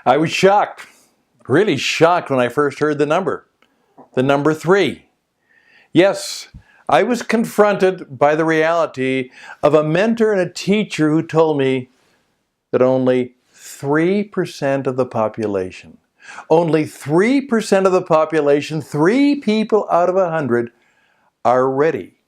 I was shocked, really shocked when I first heard the number 3. Yes, I was confronted by the reality of a mentor and a teacher who told me that only 3% of the population, only 3% of the population, 3 people out of 100, are ready,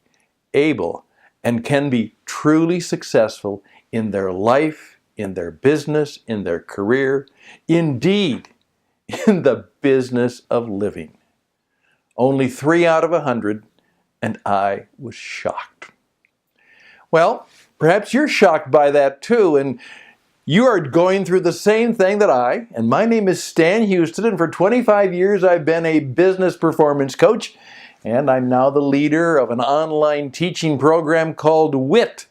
able, and can be truly successful in their life, in their business, in their career, indeed, in the business of living. Only 3 out of 100, and I was shocked. Well, perhaps you're shocked by that too, and you are going through the same thing that I, and my name is Stan Houston, and for 25 years I've been a business performance coach, and I'm now the leader of an online teaching program called WIT,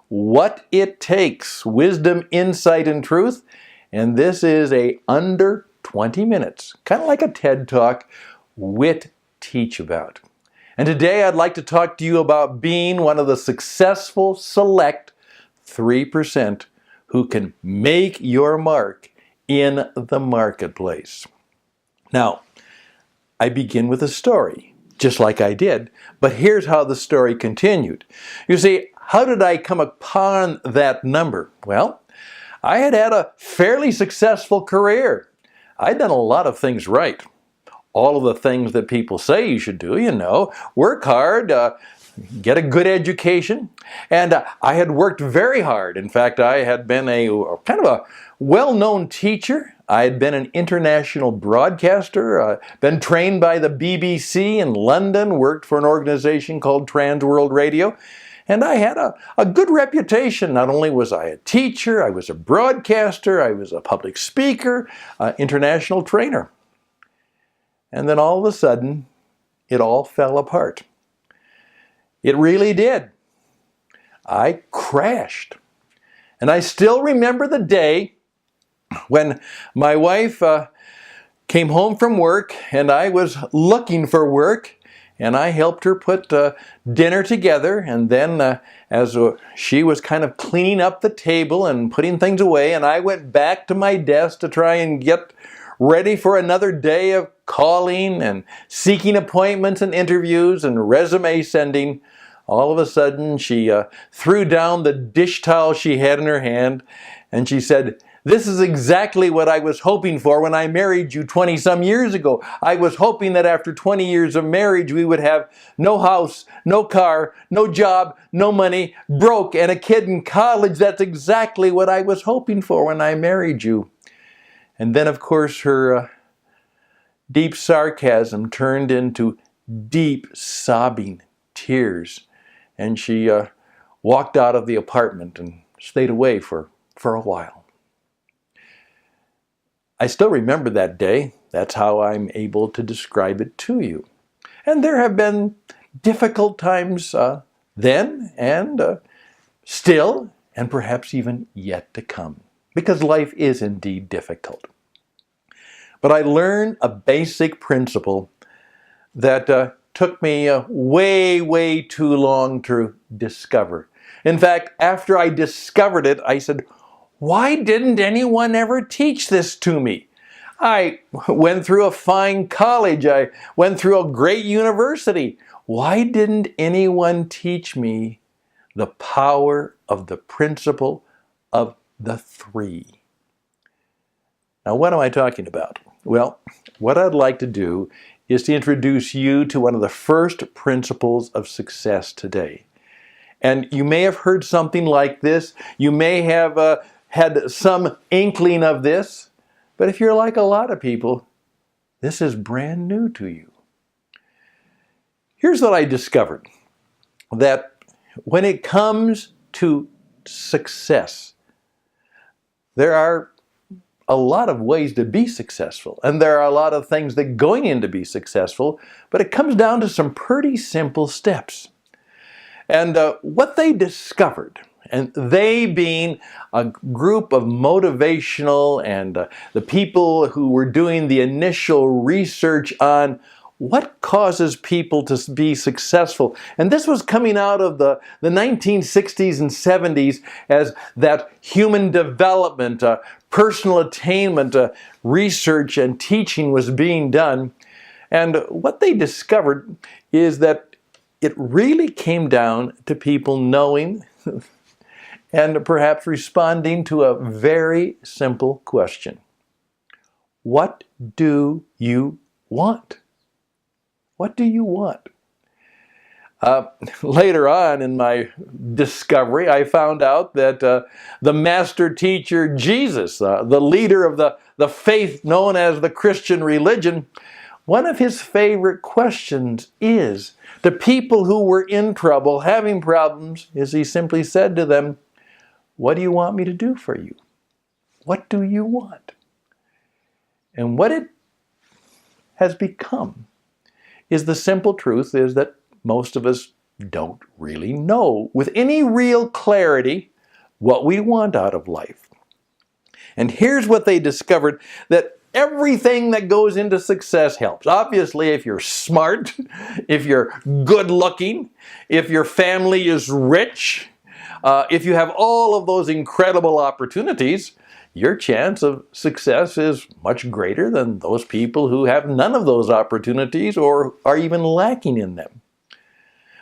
What It Takes, Wisdom, Insight, and Truth, and this is a under 20 minutes, kind of like a TED Talk, WIT Teach About. And today I'd like to talk to you about being one of the successful select 3% who can make your mark in the marketplace. Now, I begin with a story, just like I did, but here's how the story continued. You see, how did I come upon that number? Well, I had had a fairly successful career. I'd done a lot of things right. All of the things that people say you should do, work hard, get a good education, and I had worked very hard. In fact, I had been a kind of a well-known teacher. I had been an international broadcaster, been trained by the BBC in London, worked for an organization called Trans World Radio, and I had a good reputation. Not only was I a teacher, I was a broadcaster, I was a public speaker, international trainer. And then all of a sudden, it all fell apart. It really did. I crashed. And I still remember the day when my wife came home from work and I was looking for work, and I helped her put dinner together, and then as she was kind of cleaning up the table and putting things away, and I went back to my desk to try and get ready for another day of calling and seeking appointments and interviews and resume sending, all of a sudden she threw down the dish towel she had in her hand and she said, "This is exactly what I was hoping for when I married you 20-some years ago. I was hoping that after 20 years of marriage we would have no house, no car, no job, no money, broke, and a kid in college. That's exactly what I was hoping for when I married you." And then, of course, her deep sarcasm turned into deep sobbing tears. And she walked out of the apartment and stayed away for a while. I still remember that day. That's how I'm able to describe it to you. And there have been difficult times then and still, and perhaps even yet to come. Because life is indeed difficult. But I learned a basic principle that took me way too long to discover. In fact, after I discovered it, I said, why didn't anyone ever teach this to me? I went through a fine college. I went through a great university. Why didn't anyone teach me the power of the principle of the 3? Now, what am I talking about? Well, what I'd like to do is to introduce you to one of the first principles of success today. And you may have heard something like this. You may have had some inkling of this. But if you're like a lot of people, this is brand new to you. Here's what I discovered. That when it comes to success, there are a lot of ways to be successful, and there are a lot of things that go in to be successful, but it comes down to some pretty simple steps. And what they discovered, and they being a group of motivational and the people who were doing the initial research on what causes people to be successful? And this was coming out of the 1960s and 70s as that human development, personal attainment, research and teaching was being done. And what they discovered is that it really came down to people knowing and perhaps responding to a very simple question. What do you want? What do you want? Later on in my discovery, I found out that the master teacher Jesus, the leader of the faith known as the Christian religion, one of his favorite questions is to people who were in trouble, having problems, is he simply said to them, what do you want me to do for you? What do you want? And what it has become is the simple truth is that most of us don't really know with any real clarity what we want out of life. And here's what they discovered, that everything that goes into success helps. Obviously, if you're smart, if you're good looking, if your family is rich, if you have all of those incredible opportunities, your chance of success is much greater than those people who have none of those opportunities or are even lacking in them.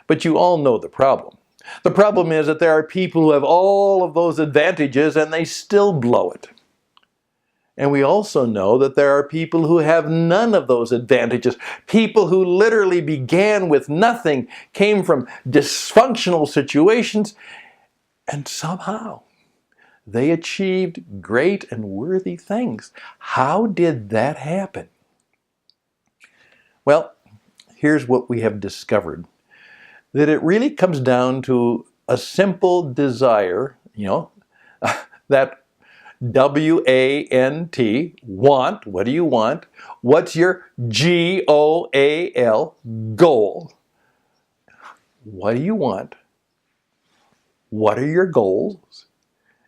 But you all know the problem. The problem is that there are people who have all of those advantages and they still blow it. And we also know that there are people who have none of those advantages. People who literally began with nothing, came from dysfunctional situations, and somehow they achieved great and worthy things. How did that happen? Well, here's what we have discovered. That it really comes down to a simple desire, that W-A-N-T, want. What do you want? What's your G-O-A-L, goal? What do you want? What are your goals?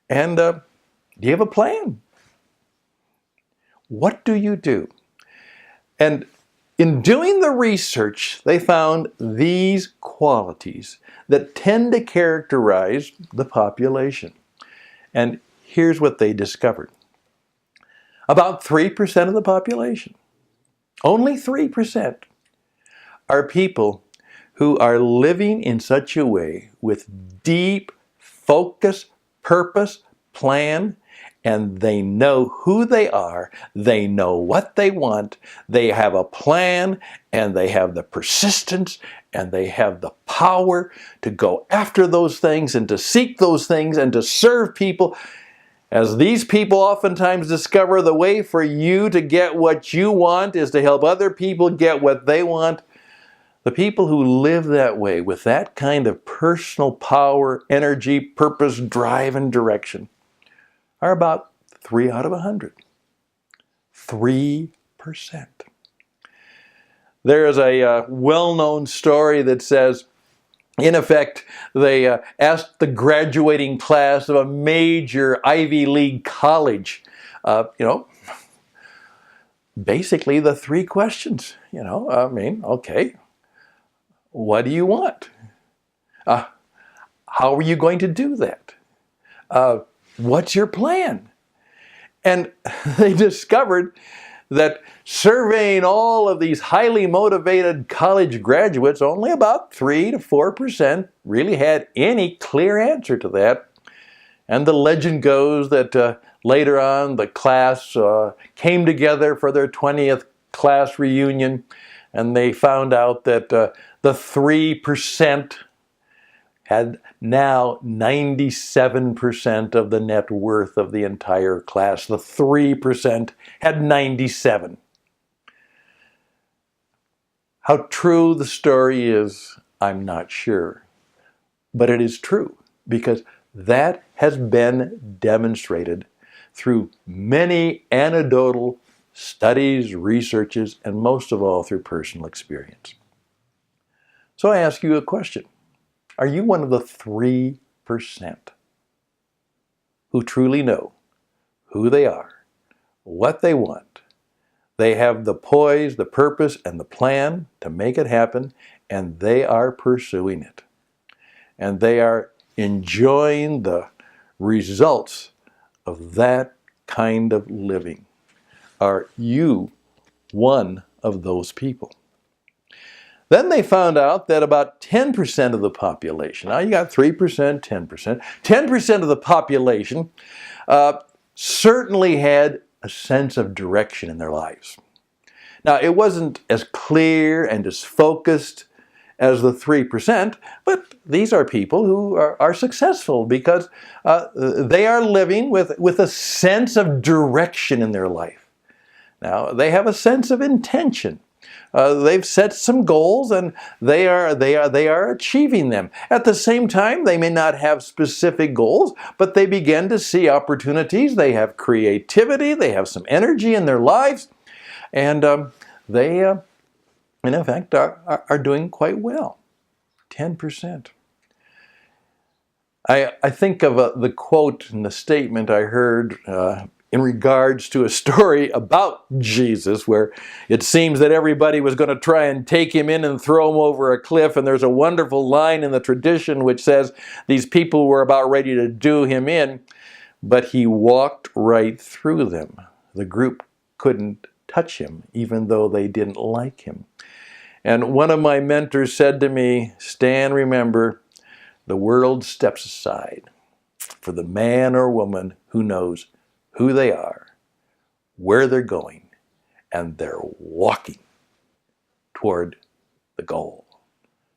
And do you have a plan? What do you do? And in doing the research, they found these qualities that tend to characterize the population. And here's what they discovered. About 3% of the population, only 3%, are people who are living in such a way with deep focus, purpose, plan, and they know who they are, they know what they want, they have a plan, and they have the persistence, and they have the power to go after those things and to seek those things and to serve people. As these people oftentimes discover, the way for you to get what you want is to help other people get what they want. The people who live that way, with that kind of personal power, energy, purpose, drive, and direction, are about 3 out of 100. 3%. There is a well-known story that says, in effect, they asked the graduating class of a major Ivy League college, basically the 3 questions, okay, what do you want? How are you going to do that? What's your plan? And they discovered that surveying all of these highly motivated college graduates, only about 3 to 4% really had any clear answer to that. And the legend goes that later on the class came together for their 20th class reunion, and they found out that the 3% had now 97% of the net worth of the entire class. The 3% had 97. How true the story is, I'm not sure. But it is true, because that has been demonstrated through many anecdotal studies, researches, and most of all through personal experience. So I ask you a question. Are you one of the 3% who truly know who they are, what they want, They have the poise, the purpose, and the plan to make it happen, and they are pursuing it. And they are enjoying the results of that kind of living. Are you one of those people? Then they found out that about 10% of the population, now you got 3%, 10%, 10% of the population certainly had a sense of direction in their lives. Now, it wasn't as clear and as focused as the 3%, but these are people who are successful because they are living with a sense of direction in their life. Now, they have a sense of intention. They've set some goals and they are achieving them. At the same time, they may not have specific goals, but they begin to see opportunities. They have creativity. They have some energy in their lives. And they, in fact, are doing quite well. 10%. I think of the quote and the statement I heard in regards to a story about Jesus where it seems that everybody was going to try and take him in and throw him over a cliff, and there's a wonderful line in the tradition which says these people were about ready to do him in, but he walked right through them. The group couldn't touch him even though they didn't like him. And one of my mentors said to me, Stan, remember, the world steps aside for the man or woman who knows who they are, where they're going, and they're walking toward the goal,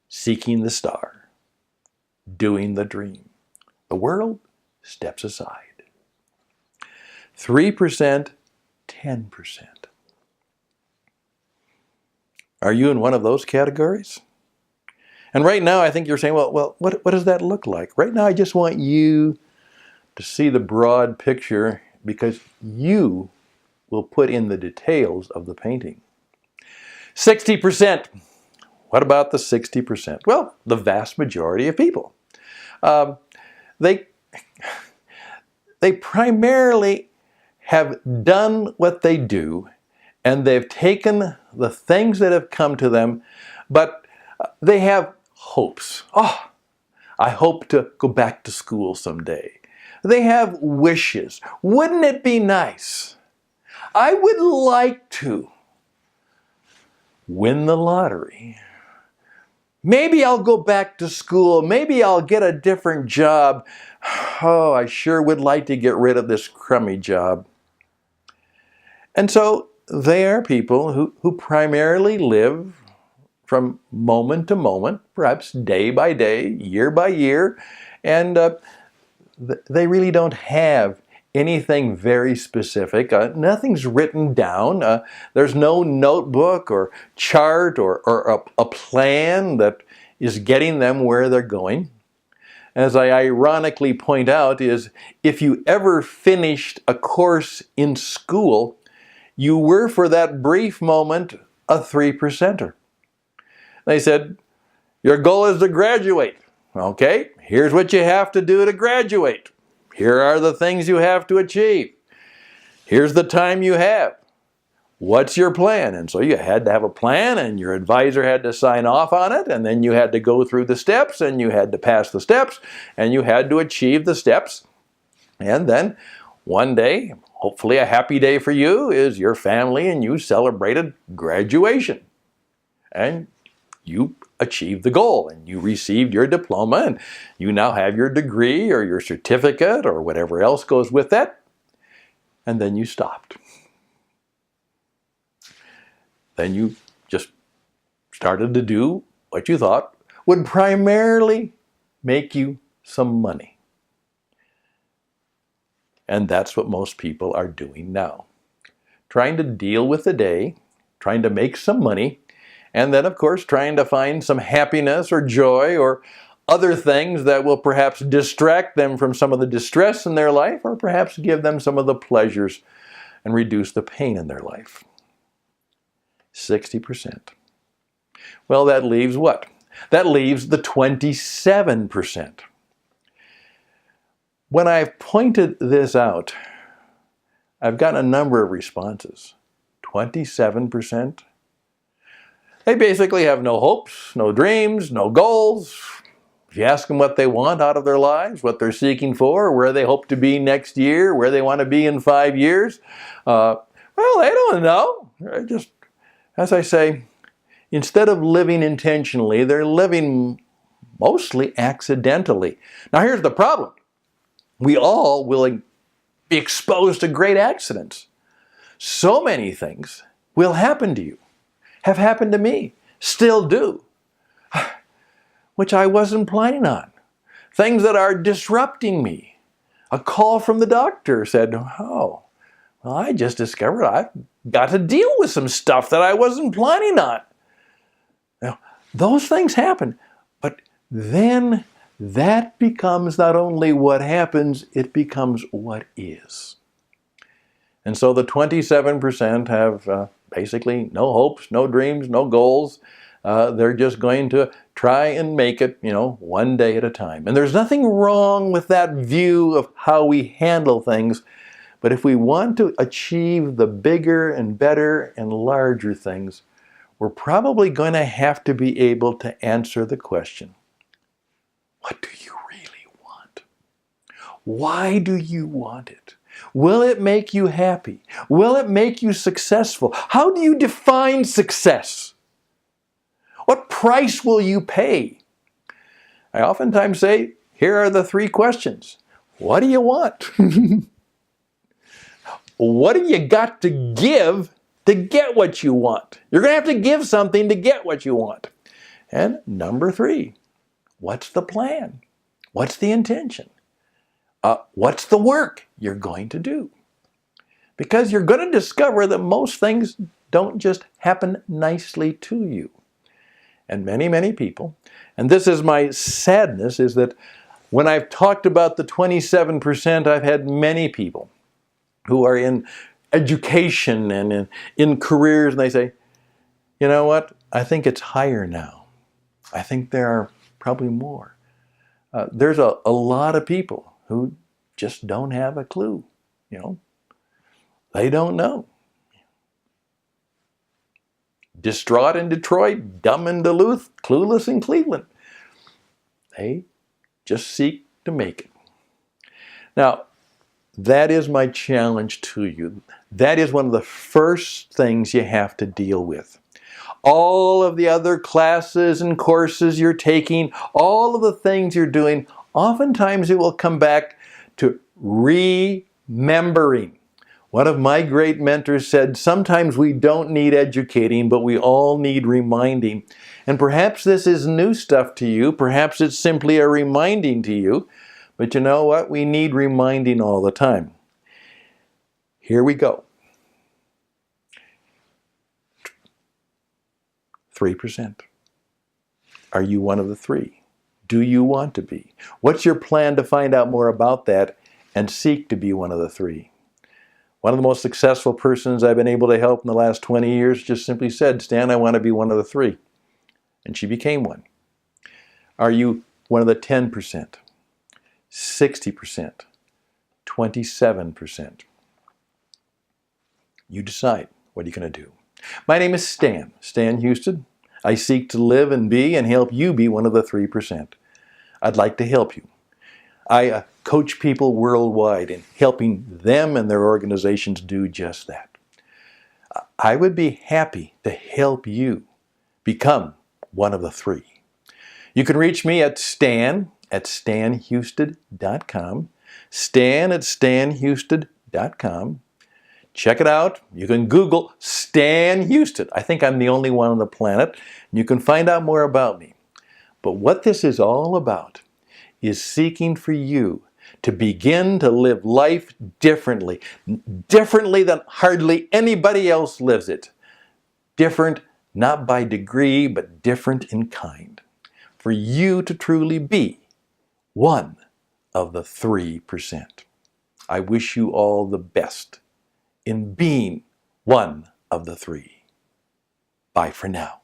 seeking the star, doing the dream. The world steps aside. 3%, 10%. Are you in one of those categories? And right now I think you're saying, well, what does that look like? Right now I just want you to see the broad picture because you will put in the details of the painting. 60%. What about the 60%? Well, the vast majority of people. They primarily have done what they do, and they've taken the things that have come to them, but they have hopes. Oh, I hope to go back to school someday. They have wishes. Wouldn't it be nice? I would like to win the lottery. Maybe I'll go back to school. Maybe I'll get a different job. Oh, I sure would like to get rid of this crummy job. And so they are people who primarily live from moment to moment, perhaps day by day, year by year, and they really don't have anything very specific. Nothing's written down. There's no notebook or chart or a plan that is getting them where they're going. As I ironically point out, is if you ever finished a course in school, you were for that brief moment a 3%er. They said, your goal is to graduate. Okay, here's what you have to do to graduate. Here are the things you have to achieve. Here's the time you have. What's your plan? And so you had to have a plan, and your advisor had to sign off on it, and then you had to go through the steps, and you had to pass the steps, and you had to achieve the steps. And then one day, hopefully a happy day for you, is your family and you celebrated graduation. And you achieved the goal and you received your diploma and you now have your degree or your certificate or whatever else goes with that. And then you stopped. Then you just started to do what you thought would primarily make you some money. And that's what most people are doing now. Trying to deal with the day, trying to make some money, and then, of course, trying to find some happiness or joy or other things that will perhaps distract them from some of the distress in their life or perhaps give them some of the pleasures and reduce the pain in their life. 60%. Well, that leaves what? That leaves the 27%. When I've pointed this out, I've gotten a number of responses. 27%, they basically have no hopes, no dreams, no goals. If you ask them what they want out of their lives, what they're seeking for, where they hope to be next year, where they want to be in 5 years, well, they don't know. They're just, as I say, instead of living intentionally, they're living mostly accidentally. Now here's the problem. We all will be exposed to great accidents. So many things will happen to you, have happened to me, still do, which I wasn't planning on. Things that are disrupting me. A call from the doctor said, oh, well, I just discovered I've got to deal with some stuff that I wasn't planning on. Now, those things happen, but then that becomes not only what happens, it becomes what is. And so the 27% have basically no hopes, no dreams, no goals. They're just going to try and make it, one day at a time. And there's nothing wrong with that view of how we handle things. But if we want to achieve the bigger and better and larger things, we're probably going to have to be able to answer the question, what do you really want? Why do you want it? Will it make you happy? Will it make you successful? How do you define success? What price will you pay? I oftentimes say, here are the 3 questions. What do you want? What have you got to give to get what you want? You're going to have to give something to get what you want. And number 3, what's the plan? What's the intention? What's the work you're going to do? Because you're going to discover that most things don't just happen nicely to you. And many, many people, and this is my sadness, is that when I've talked about the 27%, I've had many people who are in education and in careers, and they say, you know what, I think it's higher now. I think there are probably more. There's a lot of people who just don't have a clue, They don't know. Distraught in Detroit, dumb in Duluth, clueless in Cleveland. They just seek to make it. Now, that is my challenge to you. That is one of the first things you have to deal with. All of the other classes and courses you're taking, all of the things you're doing, oftentimes it will come back to remembering. One of my great mentors said, sometimes we don't need educating, but we all need reminding. And perhaps this is new stuff to you. Perhaps it's simply a reminding to you. But you know what? We need reminding all the time. Here we go. 3%. Are you one of the 3? Do you want to be? What's your plan to find out more about that and seek to be one of the 3? One of the most successful persons I've been able to help in the last 20 years just simply said, Stan, I want to be one of the 3. And she became one. Are you one of the 10%? 60%? 27%? You decide. What are you going to do? My name is Stan Houston. I seek to live and be and help you be one of the 3%. I'd like to help you. I coach people worldwide in helping them and their organizations do just that. I would be happy to help you become one of the 3. You can reach me at stan@stanhouston.com, stan@stanhouston.com. Check it out. You can Google Stan Houston. I think I'm the only one on the planet. You can find out more about me. But what this is all about is seeking for you to begin to live life differently. Differently than hardly anybody else lives it. Different not by degree, but different in kind. For you to truly be one of the 3%. I wish you all the best in being one of the 3. Bye for now.